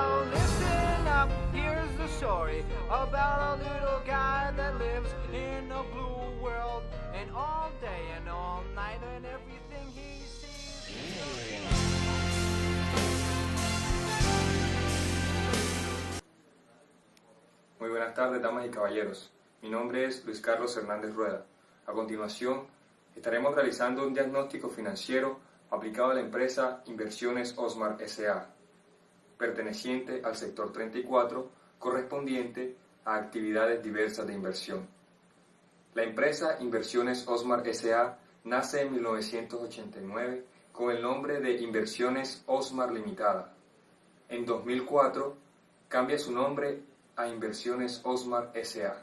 Well, listen up, here's the story about a little guy that lives in a blue world, and all day and all night and everything he sees. Muy buenas tardes, damas y caballeros. Mi nombre es Luis Carlos Hernández Rueda. A continuación, estaremos realizando un diagnóstico financiero aplicado a la empresa Inversiones Osmar S.A., perteneciente al sector 34, correspondiente a actividades diversas de inversión. La empresa Inversiones Osmar S.A. nace en 1989 con el nombre de Inversiones Osmar Limitada. En 2004 cambia su nombre a Inversiones Osmar S.A.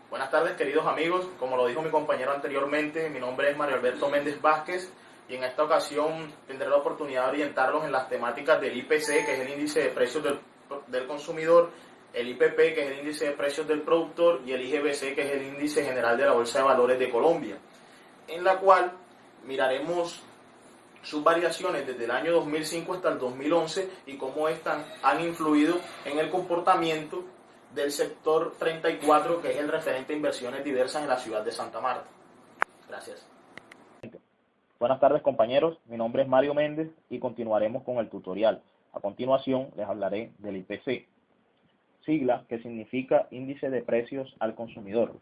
Buenas tardes, queridos amigos. Como lo dijo mi compañero anteriormente, mi nombre es Mario Alberto Méndez Vázquez y en esta ocasión tendré la oportunidad de orientarlos en las temáticas del IPC, que es el índice de precios del consumidor, el IPP, que es el índice de precios del productor, y el IGBC, que es el índice general de la Bolsa de Valores de Colombia, en la cual miraremos sus variaciones desde el año 2005 hasta el 2011 y cómo estas han influido en el comportamiento del sector 34, que es el referente a inversiones diversas en la ciudad de Santa Marta. Gracias. Buenas tardes, compañeros, mi nombre es Mario Méndez y continuaremos con el tutorial. A continuación les hablaré del IPC, sigla que significa Índice de Precios al Consumidor.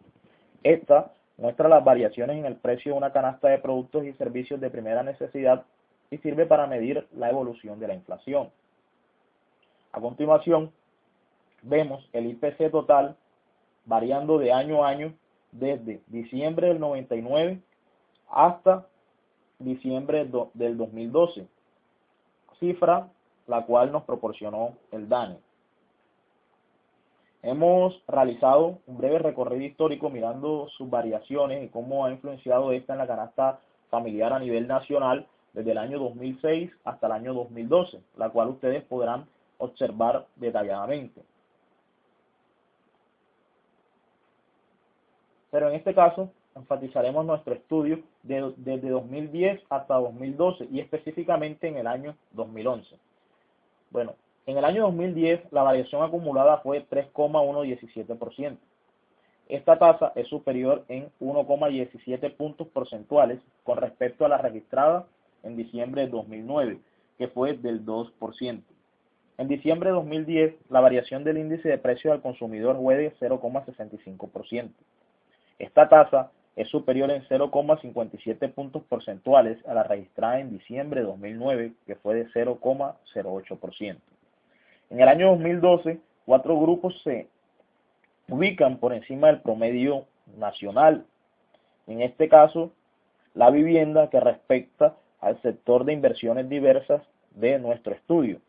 Esta muestra las variaciones en el precio de una canasta de productos y servicios de primera necesidad y sirve para medir la evolución de la inflación. A continuación, vemos el IPC total variando de año a año desde diciembre del 99 hasta diciembre del 2012, cifra la cual nos proporcionó el DANE. Hemos realizado un breve recorrido histórico mirando sus variaciones y cómo ha influenciado esta en la canasta familiar a nivel nacional desde el año 2006 hasta el año 2012, la cual ustedes podrán observar detalladamente. Pero en este caso enfatizaremos nuestro estudio desde 2010 hasta 2012 y específicamente en el año 2011. Bueno, en el año 2010 la variación acumulada fue 3,117%. Esta tasa es superior en 1,17 puntos porcentuales con respecto a la registrada en diciembre de 2009, que fue del 2%. En diciembre de 2010 la variación del índice de precios al consumidor fue de 0,65%. Esta tasa es superior en 0,57 puntos porcentuales a la registrada en diciembre de 2009, que fue de 0,08%. En el año 2012, 4 grupos se ubican por encima del promedio nacional. En este caso, la vivienda, que respecta al sector de inversiones diversas de nuestro estudio,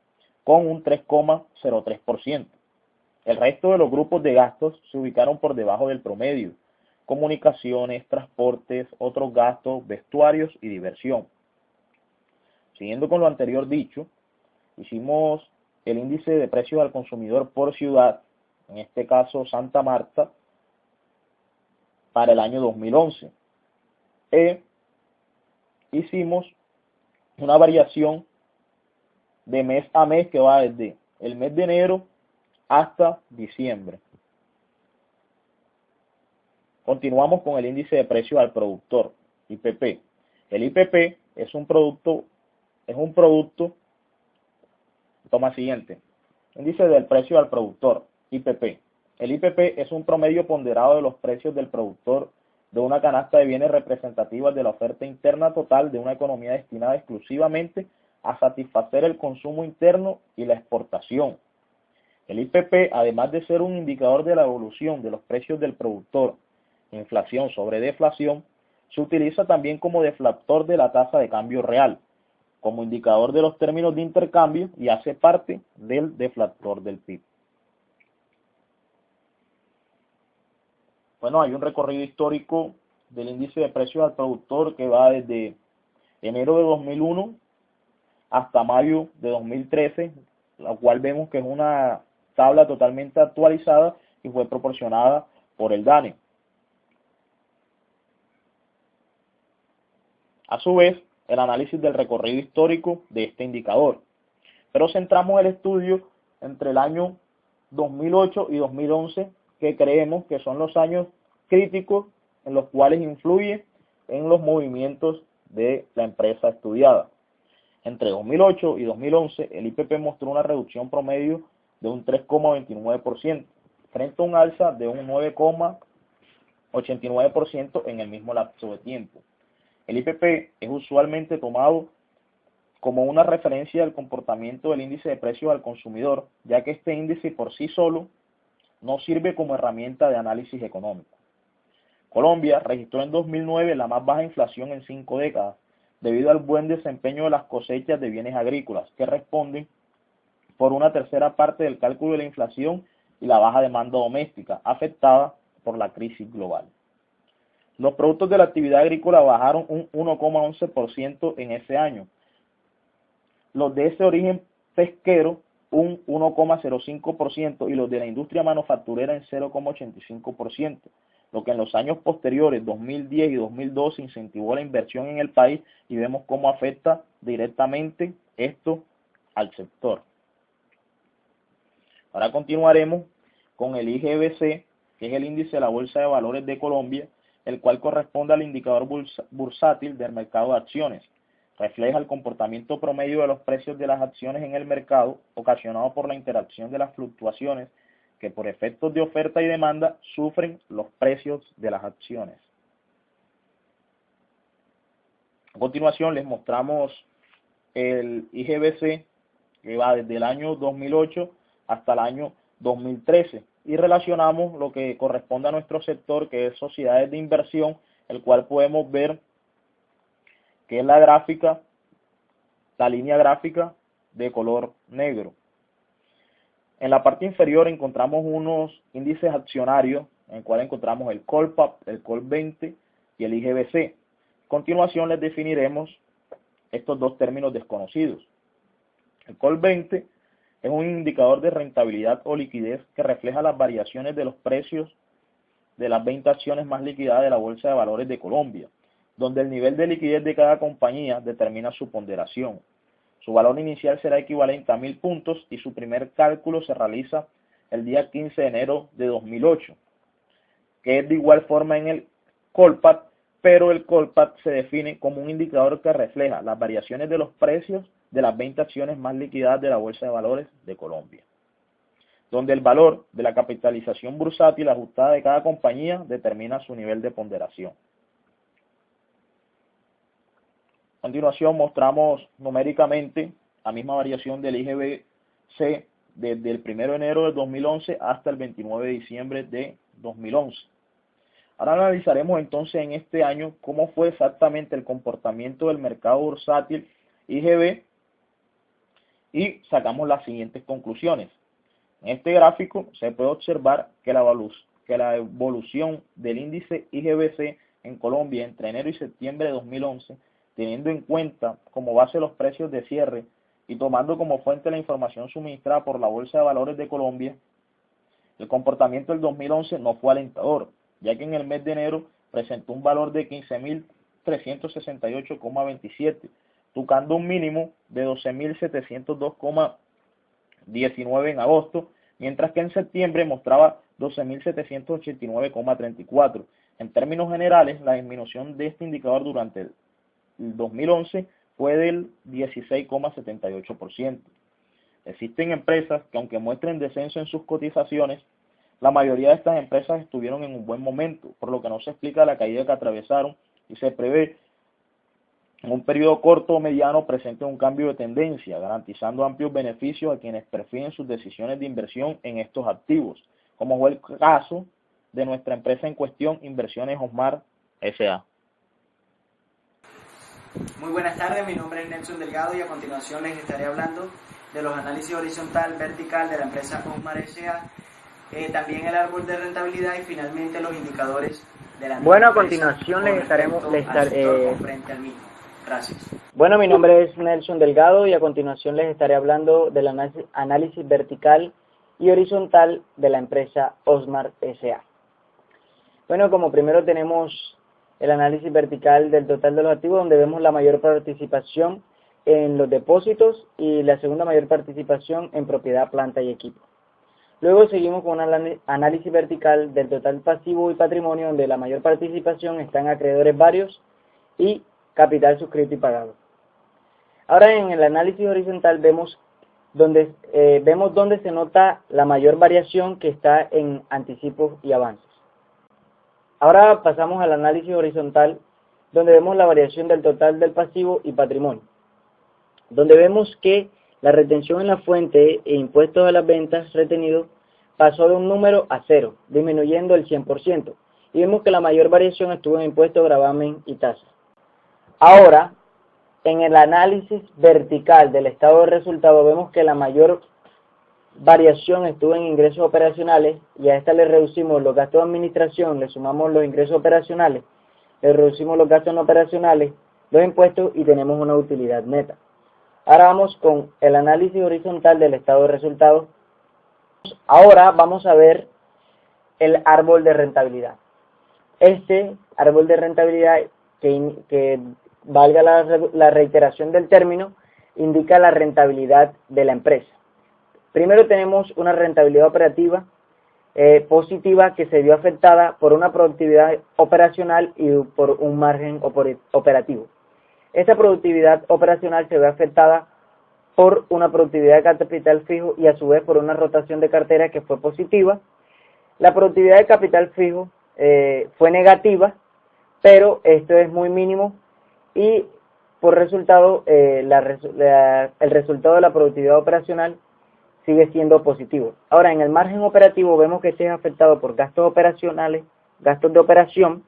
con un 3,03%. El resto de los grupos de gastos se ubicaron por debajo del promedio: comunicaciones, transportes, otros gastos, vestuarios y diversión. Siguiendo con lo anterior dicho, hicimos el índice de precios al consumidor por ciudad, en este caso Santa Marta, para el año 2011. Hicimos una variación de mes a mes que va desde el mes de enero hasta diciembre. Continuamos con el índice de precios al productor, IPP. El IPP es un producto, toma siguiente, índice del precio al productor, IPP. El IPP es un promedio ponderado de los precios del productor de una canasta de bienes representativas de la oferta interna total de una economía destinada exclusivamente a satisfacer el consumo interno y la exportación. El IPP, además de ser un indicador de la evolución de los precios del productor, inflación sobre deflación, se utiliza también como deflactor de la tasa de cambio real, como indicador de los términos de intercambio y hace parte del deflactor del PIB. Bueno, hay un recorrido histórico del índice de precios al productor que va desde enero de 2001 hasta mayo de 2013, la cual vemos que es una tabla totalmente actualizada y fue proporcionada por el DANE. A su vez, el análisis del recorrido histórico de este indicador. pero centramos el estudio entre el año 2008 y 2011, que creemos que son los años críticos en los cuales influye en los movimientos de la empresa estudiada. Entre 2008 y 2011, el IPP mostró una reducción promedio de un 3,29%, frente a un alza de un 9,89% en el mismo lapso de tiempo. El IPP es usualmente tomado como una referencia del comportamiento del índice de precios al consumidor, ya que este índice por sí solo no sirve como herramienta de análisis económico. Colombia registró en 2009 la más baja inflación en 5 décadas, debido al buen desempeño de las cosechas de bienes agrícolas, que responden por una tercera parte del cálculo de la inflación y la baja demanda doméstica, afectada por la crisis global. Los productos de la actividad agrícola bajaron un 1,11% en ese año. Los de ese origen pesquero un 1,05% y los de la industria manufacturera en 0,85%, lo que en los años posteriores, 2010 y 2012, incentivó la inversión en el país y vemos cómo afecta directamente esto al sector. Ahora continuaremos con el IGBC, que es el índice de la Bolsa de Valores de Colombia, el cual corresponde al indicador bursátil del mercado de acciones. Refleja el comportamiento promedio de los precios de las acciones en el mercado, ocasionado por la interacción de las fluctuaciones que por efectos de oferta y demanda sufren los precios de las acciones. A continuación les mostramos el IGBC, que va desde el año 2008 hasta el año 2013, y relacionamos lo que corresponde a nuestro sector, que es sociedades de inversión, el cual podemos ver que es la gráfica, la línea gráfica de color negro. En la parte inferior encontramos unos índices accionarios, en el cual encontramos el Colpap, el Col20 y el IGBC. A continuación les definiremos estos dos términos desconocidos. El Col20 es un indicador de rentabilidad o liquidez que refleja las variaciones de los precios de las 20 acciones más liquidadas de la Bolsa de Valores de Colombia, donde el nivel de liquidez de cada compañía determina su ponderación. Su valor inicial será equivalente a 1000 puntos y su primer cálculo se realiza el día 15 de enero de 2008, que es de igual forma en el Colpap, pero el Colpap se define como un indicador que refleja las variaciones de los precios de las 20 acciones más liquidadas de la Bolsa de Valores de Colombia, donde el valor de la capitalización bursátil ajustada de cada compañía determina su nivel de ponderación. A continuación mostramos numéricamente la misma variación del IGBC desde el 1 de enero de 2011 hasta el 29 de diciembre de 2011. Ahora analizaremos entonces en este año cómo fue exactamente el comportamiento del mercado bursátil IGB y sacamos las siguientes conclusiones. En este gráfico se puede observar que la evolución del índice IGBC en Colombia entre enero y septiembre de 2011, teniendo en cuenta como base los precios de cierre y tomando como fuente la información suministrada por la Bolsa de Valores de Colombia, el comportamiento del 2011 no fue alentador, ya que en el mes de enero presentó un valor de 15.368,27, tocando un mínimo de 12.702,19 en agosto, mientras que en septiembre mostraba 12.789,34. En términos generales, la disminución de este indicador durante el 2011 fue del 16,78%. Existen empresas que, aunque muestren descenso en sus cotizaciones, la mayoría de estas empresas estuvieron en un buen momento, por lo que no se explica la caída que atravesaron y se prevé en un periodo corto o mediano presente un cambio de tendencia, garantizando amplios beneficios a quienes prefieren sus decisiones de inversión en estos activos, como fue el caso de nuestra empresa en cuestión, Inversiones Osmar S.A. Muy buenas tardes, mi nombre es Nelson Delgado y a continuación les estaré hablando de los análisis horizontal, vertical de la empresa Osmar S.A., también el árbol de rentabilidad y finalmente los indicadores de la Bueno, a continuación les estaré frente al mismo. Gracias. Bueno, mi nombre es Nelson Delgado y a continuación les estaré hablando del análisis vertical y horizontal de la empresa Osmar S.A. Bueno, como primero tenemos el análisis vertical del total de los activos, donde vemos la mayor participación en los depósitos y la segunda mayor participación en propiedad, planta y equipo. Luego seguimos con un análisis vertical del total pasivo y patrimonio, donde la mayor participación está en acreedores varios y capital suscrito y pagado. Ahora en el análisis horizontal vemos dónde se nota la mayor variación, que está en anticipos y avances. Ahora pasamos al análisis horizontal, donde vemos la variación del total del pasivo y patrimonio, donde vemos que la retención en la fuente e impuestos a las ventas retenidos pasó de un número a 0, disminuyendo el 100%, y vemos que la mayor variación estuvo en impuestos, gravamen y tasas. Ahora, en el análisis vertical del estado de resultado, vemos que la mayor variación estuvo en ingresos operacionales, y a esta le reducimos los gastos de administración, le sumamos los ingresos operacionales, le reducimos los gastos no operacionales, los impuestos, y tenemos una utilidad neta. Ahora vamos con el análisis horizontal del estado de resultados. Ahora vamos a ver el árbol de rentabilidad. Este árbol de rentabilidad, que valga la reiteración del término, indica la rentabilidad de la empresa. Primero tenemos una rentabilidad operativa positiva, que se vio afectada por una productividad operacional y por un margen operativo. Esta productividad operacional se ve afectada por una productividad de capital fijo y a su vez por una rotación de cartera que fue positiva. La productividad de capital fijo fue negativa, pero esto es muy mínimo, y por resultado el resultado de la productividad operacional sigue siendo positivo. Ahora, en el margen operativo vemos que este es afectado por gastos operacionales, gastos de operación,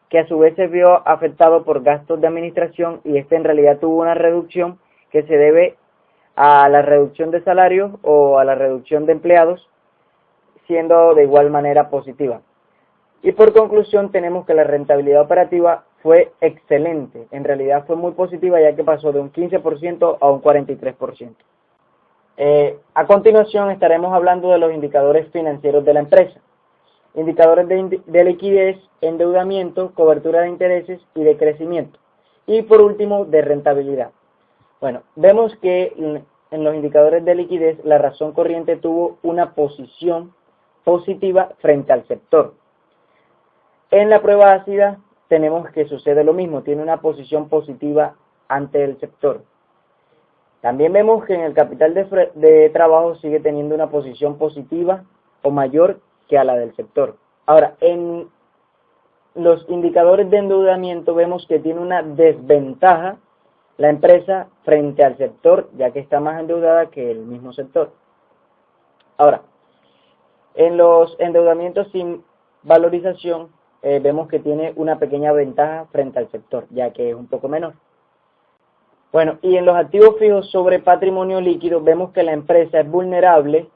que a su vez se vio afectado por gastos de administración, y este en realidad tuvo una reducción que se debe a la reducción de salarios o a la reducción de empleados, siendo de igual manera positiva. Y por conclusión tenemos que la rentabilidad operativa fue excelente, en realidad fue muy positiva, ya que pasó de un 15% a un 43%. A continuación estaremos hablando de los indicadores financieros de la empresa. Indicadores de liquidez, endeudamiento, cobertura de intereses y de crecimiento. Y por último, de rentabilidad. Bueno, vemos que en los indicadores de liquidez la razón corriente tuvo una posición positiva frente al sector. En la prueba ácida tenemos que sucede lo mismo, tiene una posición positiva ante el sector. También vemos que en el capital de trabajo sigue teniendo una posición positiva o mayor que a la del sector. Ahora, en los indicadores de endeudamiento vemos que tiene una desventaja la empresa frente al sector, ya que está más endeudada que el mismo sector. Ahora, en los endeudamientos sin valorización vemos que tiene una pequeña ventaja frente al sector, ya que es un poco menor. Bueno, y en los activos fijos sobre patrimonio líquido vemos que la empresa es vulnerable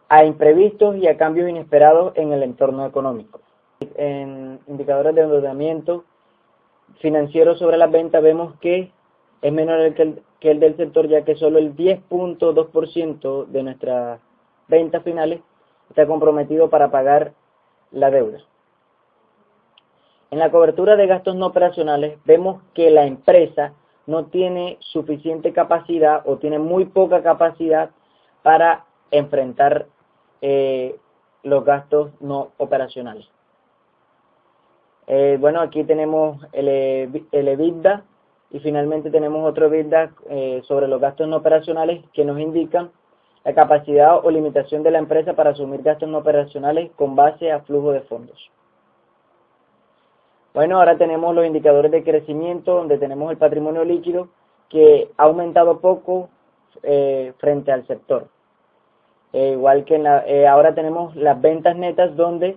a imprevistos y a cambios inesperados en el entorno económico. En indicadores de endeudamiento financiero sobre las ventas vemos que es menor que el del sector, ya que solo el 10.2% de nuestras ventas finales está comprometido para pagar la deuda. En la cobertura de gastos no operacionales vemos que la empresa no tiene suficiente capacidad o tiene muy poca capacidad para enfrentar los gastos no operacionales. Bueno, aquí tenemos el EBITDA y finalmente tenemos otro EBITDA sobre los gastos no operacionales, que nos indican la capacidad o limitación de la empresa para asumir gastos no operacionales con base a flujo de fondos. Bueno, ahora tenemos los indicadores de crecimiento, donde tenemos el patrimonio líquido, que ha aumentado poco frente al sector. Igual que ahora tenemos las ventas netas, donde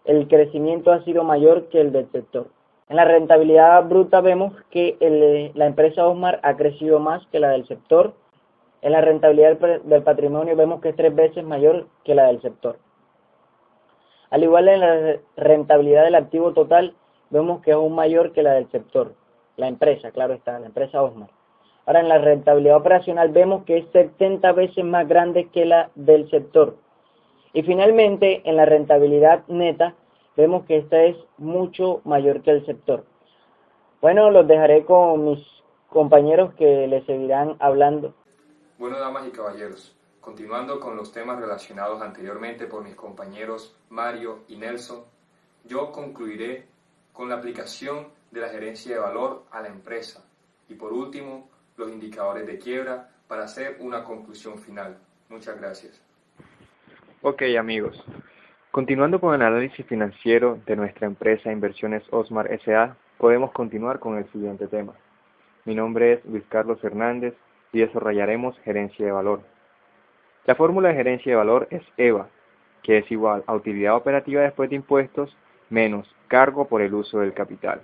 el crecimiento ha sido mayor que el del sector. En la rentabilidad bruta vemos que la empresa Osmar ha crecido más que la del sector. En la rentabilidad del patrimonio vemos que es 3 veces mayor que la del sector. Al igual, en la rentabilidad del activo total vemos que es aún mayor que la del sector. La empresa, claro está, la empresa Osmar. Ahora, en la rentabilidad operacional vemos que es 70 veces más grande que la del sector. Y finalmente, en la rentabilidad neta, vemos que esta es mucho mayor que el sector. Bueno, los dejaré con compañeros que les seguirán hablando. Bueno, damas y caballeros, continuando con los temas relacionados anteriormente por mis compañeros Mario y Nelson, yo concluiré con la aplicación de la gerencia de valor a la empresa y por último los indicadores de quiebra para hacer una conclusión final. Muchas gracias. Ok, amigos. Continuando con el análisis financiero de nuestra empresa Inversiones Osmar S.A., podemos continuar con el siguiente tema. Mi nombre es Luis Carlos Hernández y desarrollaremos gerencia de valor. La fórmula de gerencia de valor es EVA, que es igual a utilidad operativa después de impuestos menos cargo por el uso del capital.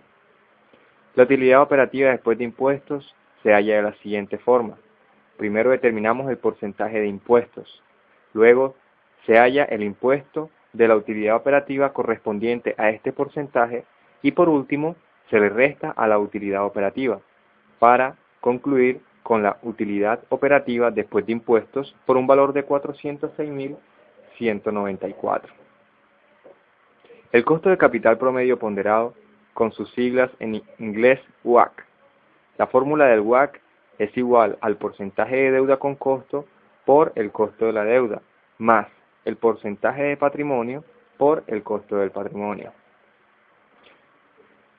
La utilidad operativa después de impuestos se halla de la siguiente forma. Primero determinamos el porcentaje de impuestos. Luego se halla el impuesto de la utilidad operativa correspondiente a este porcentaje y por último se le resta a la utilidad operativa para concluir con la utilidad operativa después de impuestos por un valor de 406.194. El costo de capital promedio ponderado con sus siglas en inglés WACC. La fórmula del WACC es igual al porcentaje de deuda con costo por el costo de la deuda, más el porcentaje de patrimonio por el costo del patrimonio.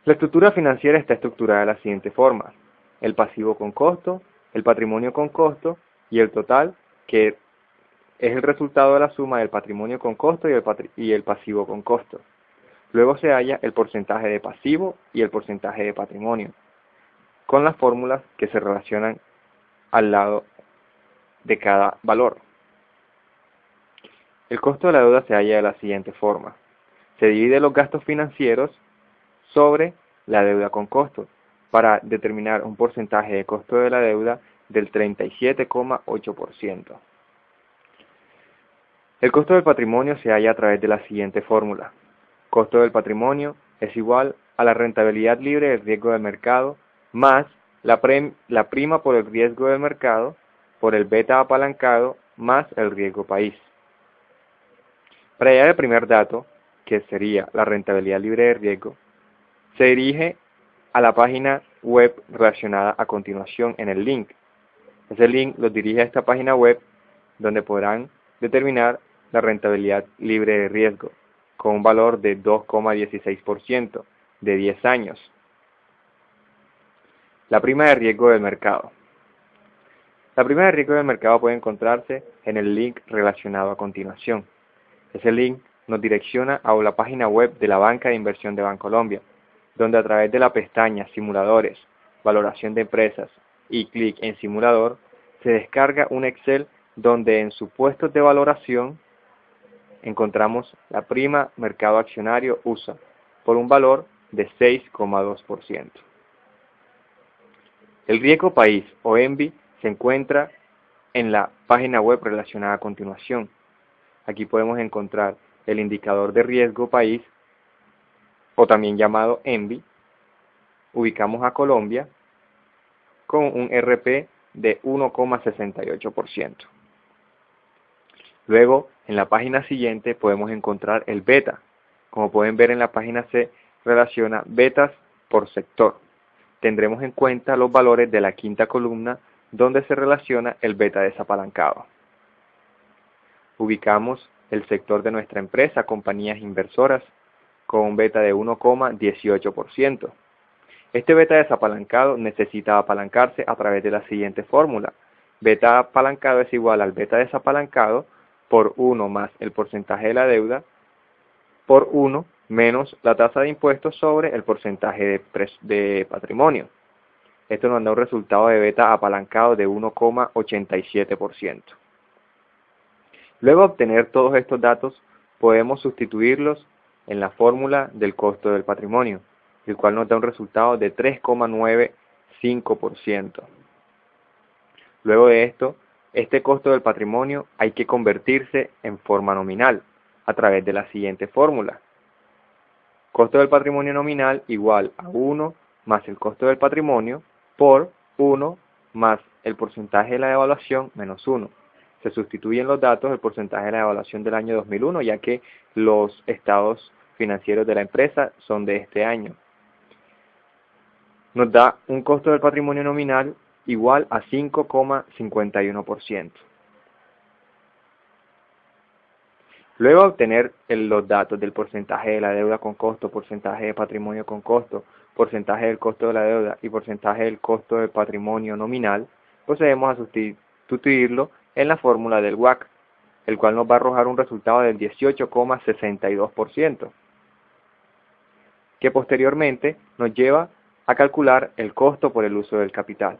La estructura financiera está estructurada de la siguiente forma: el pasivo con costo, el patrimonio con costo y el total, que es el resultado de la suma del patrimonio con costo y el pasivo con costo. Luego se halla el porcentaje de pasivo y el porcentaje de patrimonio, con las fórmulas que se relacionan al lado de cada valor. El costo de la deuda se halla de la siguiente forma. Se divide los gastos financieros sobre la deuda con costo para determinar un porcentaje de costo de la deuda del 37,8%. El costo del patrimonio se halla a través de la siguiente fórmula. Costo del patrimonio es igual a la rentabilidad libre del riesgo del mercado más la prima por el riesgo del mercado por el beta apalancado más el riesgo país. Para hallar el primer dato, que sería la rentabilidad libre de riesgo, se dirige a la página web relacionada a continuación en el link. Ese link los dirige a esta página web donde podrán determinar la rentabilidad libre de riesgo con un valor de 2,16% de 10 años. La prima de riesgo del mercado. La prima de riesgo del mercado puede encontrarse en el link relacionado a continuación. Ese link nos direcciona a la página web de la Banca de Inversión de Bancolombia, donde a través de la pestaña Simuladores, Valoración de Empresas y clic en Simulador, se descarga un Excel donde en supuestos de valoración encontramos la prima mercado accionario USA por un valor de 6,2%. El riesgo país o ENVI se encuentra en la página web relacionada a continuación. Aquí podemos encontrar el indicador de riesgo país, o también llamado ENVI. Ubicamos a Colombia con un RP de 1,68%. Luego, en la página siguiente podemos encontrar el beta. Como pueden ver en la página se relaciona betas por sector. Tendremos en cuenta los valores de la quinta columna donde se relaciona el beta desapalancado. Ubicamos el sector de nuestra empresa, compañías inversoras, con un beta de 1,18%. Este beta desapalancado necesita apalancarse a través de la siguiente fórmula. Beta apalancado es igual al beta desapalancado por 1 más el porcentaje de la deuda por 1 menos la tasa de impuestos sobre el porcentaje de patrimonio. Esto nos da un resultado de beta apalancado de 1,87%. Luego de obtener todos estos datos, podemos sustituirlos en la fórmula del costo del patrimonio, el cual nos da un resultado de 3,95%. Luego de esto, este costo del patrimonio hay que convertirse en forma nominal a través de la siguiente fórmula. Costo del patrimonio nominal igual a 1 más el costo del patrimonio por 1 más el porcentaje de la devaluación menos 1. Se sustituyen los datos del porcentaje de la devaluación del año 2001, ya que los estados financieros de la empresa son de este año. nos da un costo del patrimonio nominal igual a 5,51%. Luego de obtener los datos del porcentaje de la deuda con costo, porcentaje de patrimonio con costo, porcentaje del costo de la deuda y porcentaje del costo del patrimonio nominal, procedemos a sustituirlo en la fórmula del WACC, el cual nos va a arrojar un resultado del 18,62%, que posteriormente nos lleva a calcular el costo por el uso del capital,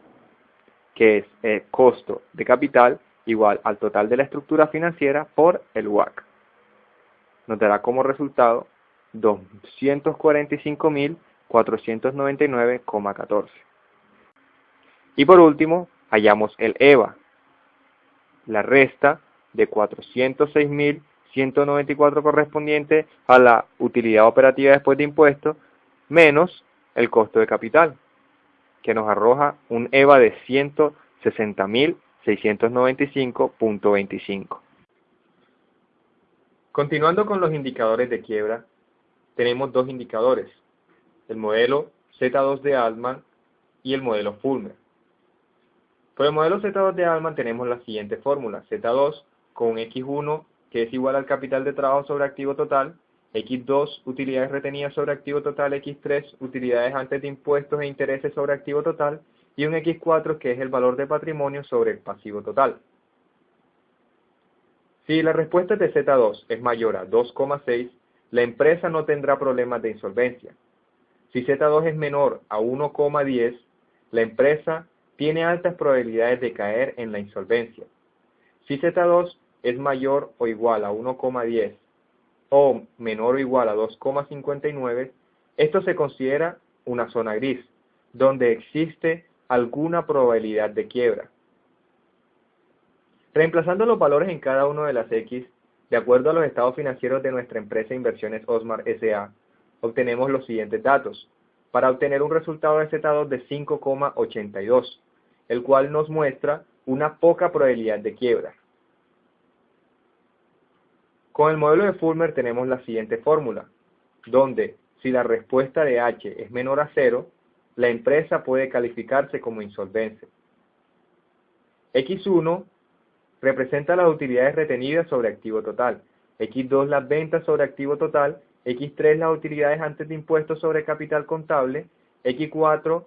que es el costo de capital igual al total de la estructura financiera por el WACC. Nos dará como resultado 245.499,14. Y por último, hallamos el EVA, la resta de 406.194 correspondiente a la utilidad operativa después de impuestos, menos el costo de capital, que nos arroja un EVA de 160.695.25. Continuando con los indicadores de quiebra, tenemos dos indicadores, el modelo Z2 de Altman y el modelo Fulmer. Por el modelo Z2 de Altman tenemos la siguiente fórmula: Z2 con X1, que es igual al capital de trabajo sobre activo total, X2 utilidades retenidas sobre activo total, X3 utilidades antes de impuestos e intereses sobre activo total, y un X4 que es el valor de patrimonio sobre el pasivo total. Si la respuesta de Z2 es mayor a 2,6, la empresa no tendrá problemas de insolvencia. Si Z2 es menor a 1,10, la empresa tiene altas probabilidades de caer en la insolvencia. Si Z2 es mayor o igual a 1,10 o menor o igual a 2,59, esto se considera una zona gris, donde existe alguna probabilidad de quiebra. Reemplazando los valores en cada uno de las X, de acuerdo a los estados financieros de nuestra empresa Inversiones Osmar S.A., obtenemos los siguientes datos, para obtener un resultado de Z2 de 5,82, el cual nos muestra una poca probabilidad de quiebra. Con el modelo de Fulmer tenemos la siguiente fórmula, donde si la respuesta de H es menor a 0, la empresa puede calificarse como insolvente. X1 representa las utilidades retenidas sobre activo total, X2 las ventas sobre activo total, X3 las utilidades antes de impuestos sobre capital contable, X4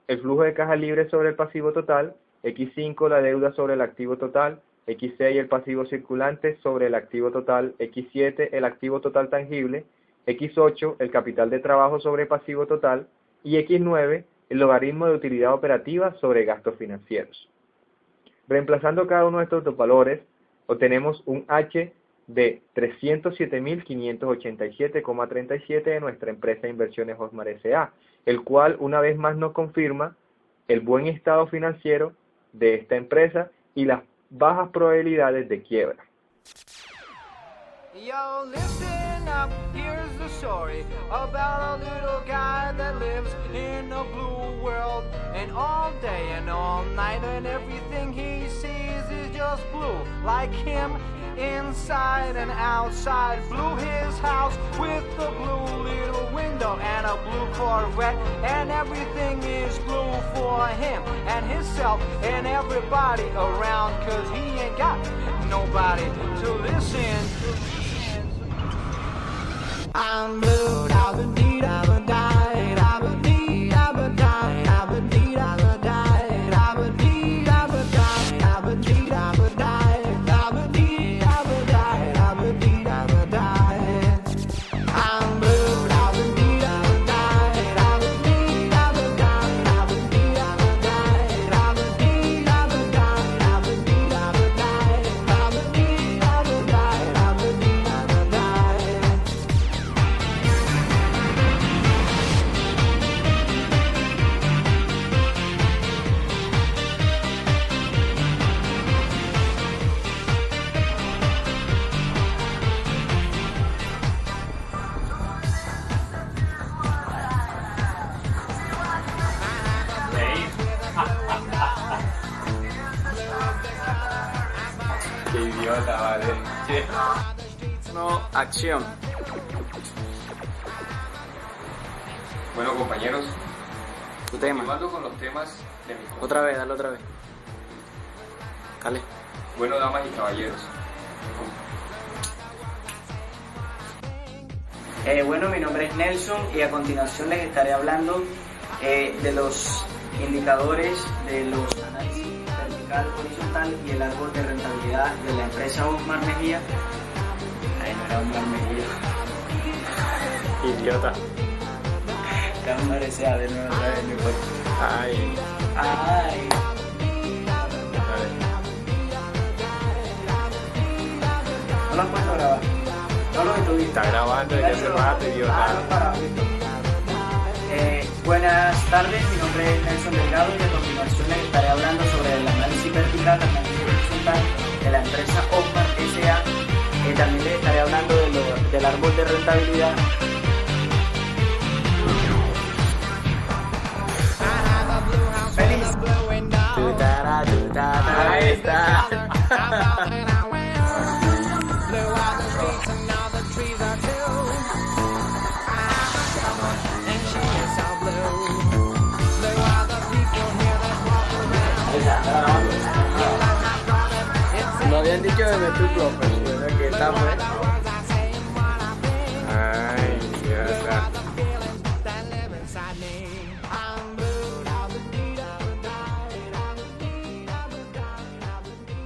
el flujo de caja libre sobre el pasivo total, X5 la deuda sobre el activo total, X6 el pasivo circulante sobre el activo total, X7 el activo total tangible, X8 el capital de trabajo sobre pasivo total y X9 el logaritmo de utilidad operativa sobre gastos financieros. Reemplazando cada uno de estos dos valores, obtenemos un H de 307.587,37 de nuestra empresa Inversiones Osmar S.A., el cual una vez más nos confirma el buen estado financiero de esta empresa y las bajas probabilidades de quiebra. Yo, listen up, here's the story about a little guy that lives in a blue world. And all day and all night and everything he sees is just blue. Like him, inside and outside. Blue his house with a blue little window and a blue Corvette. And everything is blue for him and himself and everybody around. Cause he ain't got nobody to listen. I'm blue, I've been beat, I've been died, I've been beat, I've been died, I've been beat, I've been died, I've been beat, I've been died, I've been beat, I've been died, I've been beat, I've been died, I've been beat, I've been died. I'm blue, I've been beat, I've been died, I've been beat, I've been died, I've been beat, I've been died, I've been beat, I've been died, I've been beat, I've been died, I've been beat, I've been died, I've been beat, I've been died. Qué idiota, vale. No, acción. Bueno, compañeros, tu tema. Continuando con los temas de mi Otra vez, dale otra vez. Dale. Bueno, damas y caballeros, Bueno, mi nombre es Nelson y a continuación les estaré hablando de los indicadores de los análisis vertical, horizontal y el árbol de rentabilidad de la empresa Osmar Mejía. Ay, no era Osmar Mejía. Idiota. Osmar S.A. de nuevo otra vez, no importa. Ay. Ay. No lo has puesto a grabar. No lo detuviste. Está grabando desde hace rato, idiota. Buenas tardes, mi nombre es Nelson Delgado y a continuación les estaré hablando sobre el análisis vertical, análisis horizontal de la empresa Osmar S.A. También les estaré hablando del árbol de rentabilidad. ¡Feliz! Ahí está. No habían dicho de tu que está pues.